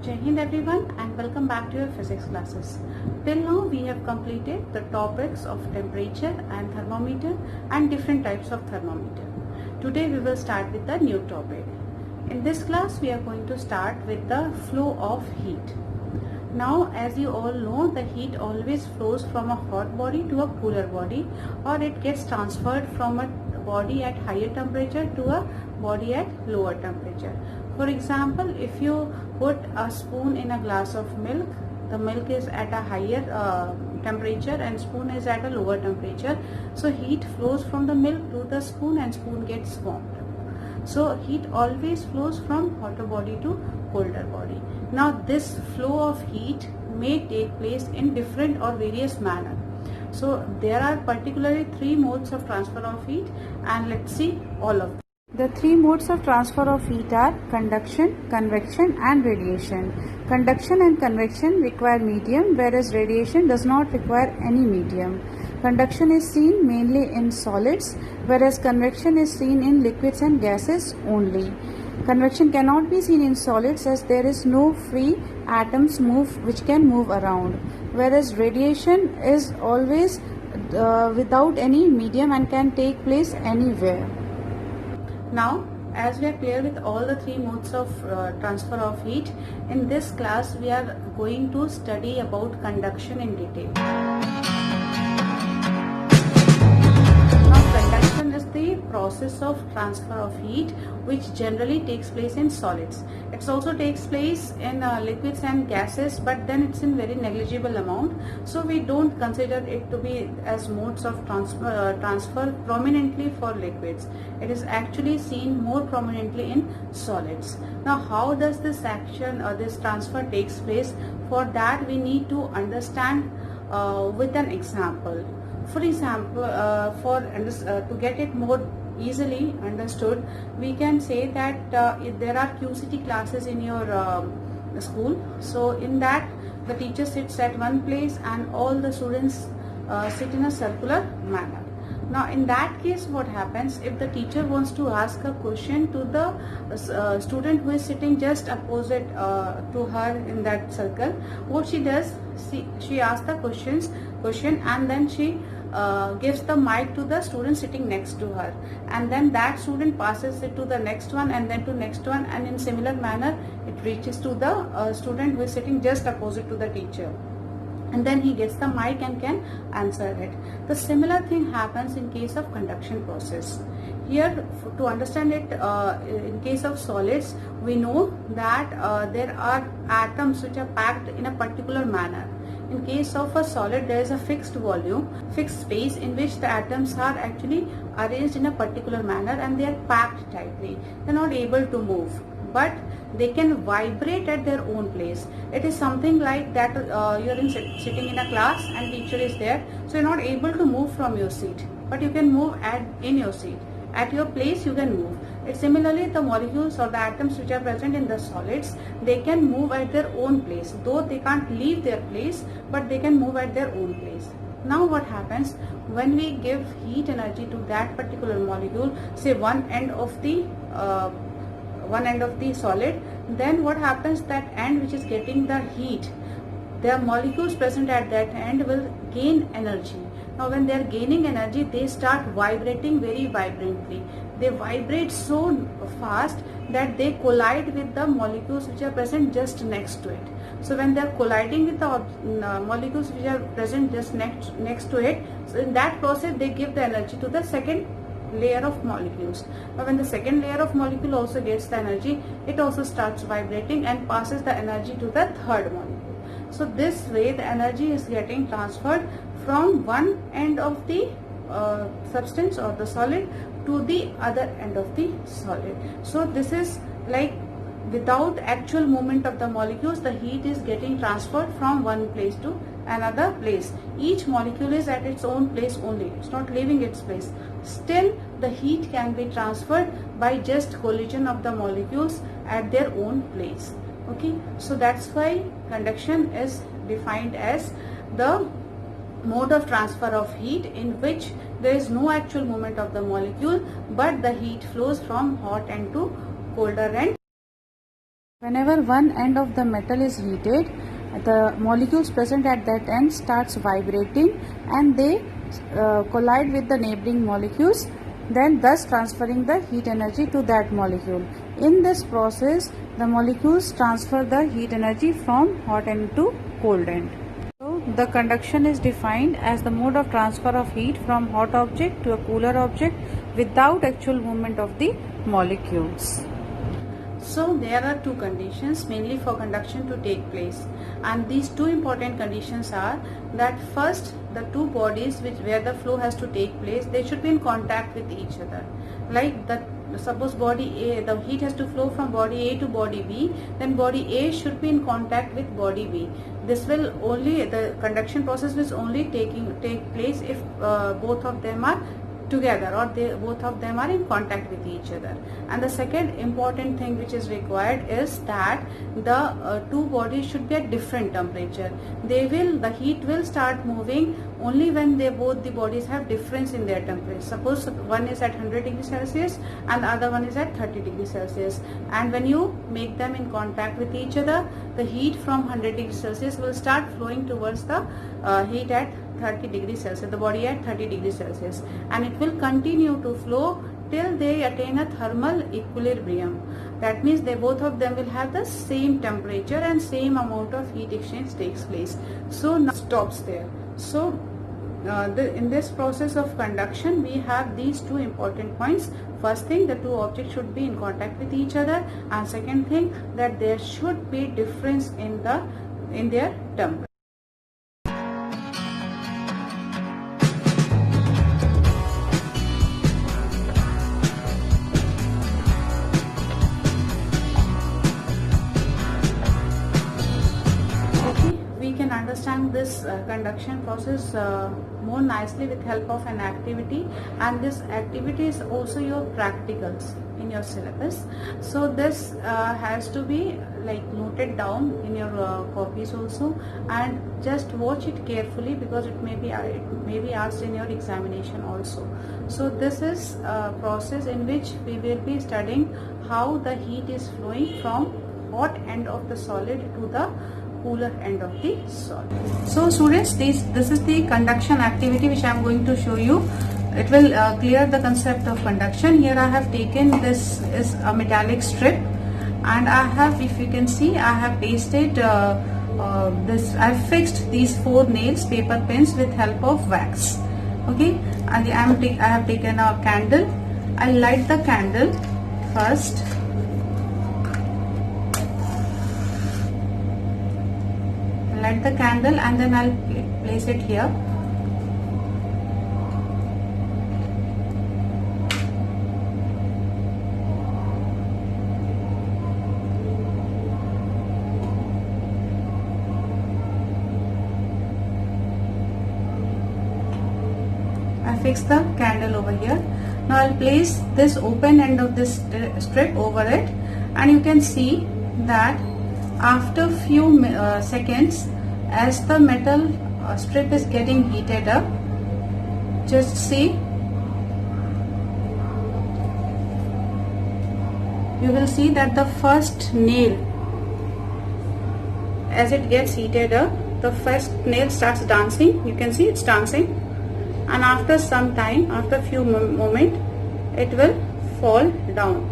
Jai Hind everyone and welcome back to your physics classes. Till now we have completed the topics of temperature and thermometer and different types of thermometer. Today we will start with the new topic. In this class we are going to start with the flow of heat. Now as you all know, the heat always flows from a hot body to a cooler body, or it gets transferred from a body at higher temperature to a body at lower temperature. For example, if you put a spoon in a glass of milk, the milk is at a higher temperature and spoon is at a lower temperature. So heat flows from the milk to the spoon and spoon gets warmed. So heat always flows from hotter body to colder body. Now this flow of heat may take place in different or various manner. So there are particularly three modes of transfer of heat, and let's see all of them. The three modes of transfer of heat are conduction, convection and radiation. Conduction and convection require medium, whereas radiation does not require any medium. Conduction is seen mainly in solids, whereas convection is seen in liquids and gases only. Convection cannot be seen in solids as there is no free atoms which can move around, whereas radiation is always without any medium and can take place anywhere. Now, as we are clear with all the three modes of transfer of heat, in this class we are going to study about conduction in detail. Now, conduction is the process of transfer of heat which generally takes place in solids. It also takes place in liquids and gases, but then it's in very negligible amount. So we don't consider it to be as modes of transfer prominently for liquids. It is actually seen more prominently in solids. Now how does this action or this transfer takes place? For that we need to understand with an example. For example, to get it more easily understood, we can say that if there are QCT classes in your school, so in that the teacher sits at one place and all the students sit in a circular manner. Now in that case what happens, if the teacher wants to ask a question to the student who is sitting just opposite to her in that circle, what she does, she asks the question and then she gives the mic to the student sitting next to her, and then that student passes it to the next one and then to next one, and in similar manner it reaches to the student who is sitting just opposite to the teacher, and then he gets the mic and can answer it. The similar thing happens in case of conduction process. Here, to understand it, in case of solids, we know that there are atoms which are packed in a particular manner. In case of a solid, there is a fixed volume, fixed space in which the atoms are actually arranged in a particular manner and they are packed tightly. They are not able to move, but they can vibrate at their own place. It is something like that you are sitting in a class and teacher is there, so you are not able to move from your seat, but you can move in your seat. At your place you can move. Similarly, the molecules or the atoms which are present in the solids, they can move at their own place, though they can't leave their place, but they can move at their own place. Now what happens when we give heat energy to that particular molecule, say one end of the solid, then what happens, that end which is getting the heat, the molecules present at that end will gain energy. Now when they are gaining energy, they start vibrating very vibrantly. They vibrate so fast that they collide with the molecules which are present just next to it. So when they are colliding with the molecules which are present just next to it, so in that process they give the energy to the second layer of molecules. But when the second layer of molecule also gets the energy, it also starts vibrating and passes the energy to the third molecule. So this way the energy is getting transferred from one end of the substance or the solid to the other end of the solid. So this is like without actual movement of the molecules, the heat is getting transferred from one place to another place. Each molecule is at its own place only, it's not leaving its place. Still the heat can be transferred by just collision of the molecules at their own place. Okay, so that's why conduction is defined as the mode of transfer of heat in which there is no actual movement of the molecule, but the heat flows from hot end to colder end. Whenever one end of the metal is heated, the molecules present at that end starts vibrating and they collide with the neighboring molecules, then thus transferring the heat energy to that molecule. In this process, the molecules transfer the heat energy from hot end to cold end. So the conduction is defined as the mode of transfer of heat from hot object to a cooler object without actual movement of the molecules. So there are two conditions mainly for conduction to take place, and these two important conditions are that first, the two bodies where the flow has to take place, they should be in contact with each other. Like suppose body A, the heat has to flow from body A to body B, then body A should be in contact with body B. This will only, the conduction process will only take place if both of them are together, or both of them are in contact with each other. And the second important thing which is required is that the two bodies should be at different temperature. The heat will start moving only when both the bodies have difference in their temperature. Suppose one is at 100 degrees Celsius and the other one is at 30 degrees Celsius, and when you make them in contact with each other, the heat from 100 degrees Celsius will start flowing towards the heat at 30 degrees Celsius, the body at 30 degrees Celsius, and it will continue to flow till they attain a thermal equilibrium. That means both of them will have the same temperature and same amount of heat exchange takes place. So now stops there. So in this process of conduction, we have these two important points. First thing, the two objects should be in contact with each other, and second thing, that there should be difference in their temperature. Understand this conduction process more nicely with help of an activity, and this activity is also your practicals in your syllabus. So this has to be like noted down in your copies also, and just watch it carefully because it may be asked in your examination also. So this is a process in which we will be studying how the heat is flowing from hot end of the solid to the cooler end of the solid. So students, this is the conduction activity which I am going to show you. It will clear the concept of conduction. Here I have taken, this is a metallic strip, and I have, if you can see, I have pasted this. I have fixed these 4 nails, paper pins, with help of wax. Okay, and I have taken a candle. I light the candle first. Light the candle and then I'll place it here. I fix the candle over here. Now I'll place this open end of this strip over it, and you can see that after few seconds, as the metal strip is getting heated up, just see, you will see that the first nail, as it gets heated up, the first nail starts dancing. You can see it's dancing, and after some time, after few moments, it will fall down.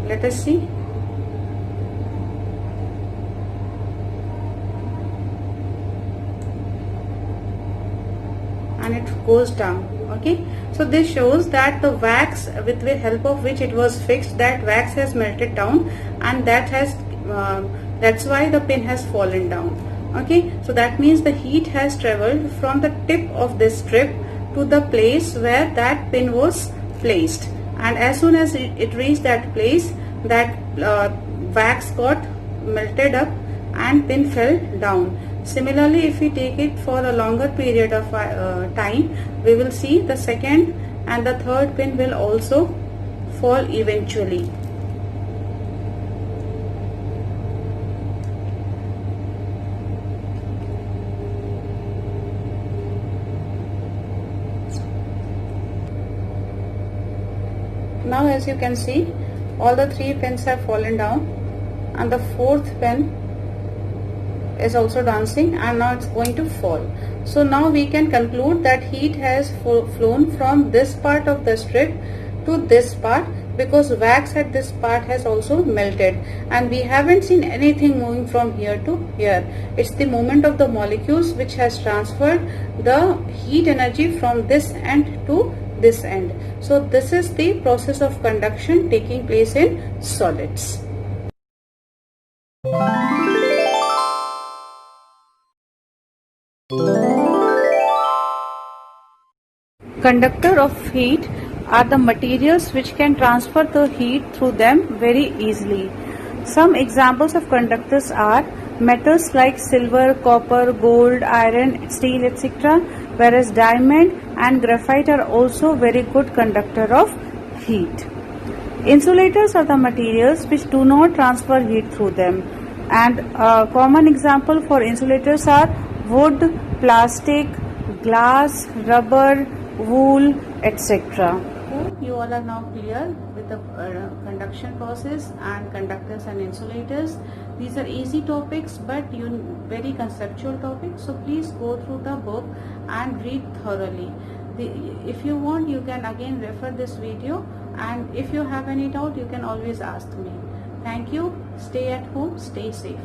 Let us see. And it goes down. Okay, so this shows that the wax with the help of which it was fixed, that wax has melted down, and that's why the pin has fallen down. Okay, so that means the heat has traveled from the tip of this strip to the place where that pin was placed, and as soon as it reached that place, that wax got melted up and pin fell down. Similarly, if we take it for a longer period of time, we will see the second and the third pin will also fall eventually. Now as you can see, all the 3 pins have fallen down. and the fourth pen is also dancing, and now it's going to fall. So now we can conclude that heat has flown from this part of the strip to this part, because wax at this part has also melted, and we haven't seen anything moving from here to here. It's the movement of the molecules which has transferred the heat energy from this end to this end. So this is the process of conduction taking place in solids. Conductor of heat are the materials which can transfer the heat through them very easily. Some examples of conductors are metals like silver, copper, gold, iron, steel, etc., whereas diamond and graphite are also very good conductor of heat. Insulators are the materials which do not transfer heat through them, and a common example for insulators are wood, plastic, glass, rubber, wool, etc. You all are now clear with the conduction process and conductors and insulators. These are easy topics, but very conceptual topics, so please go through the book and read thoroughly. If you want, you can again refer this video, and if you have any doubt, you can always ask me. Thank you. Stay at home, stay safe.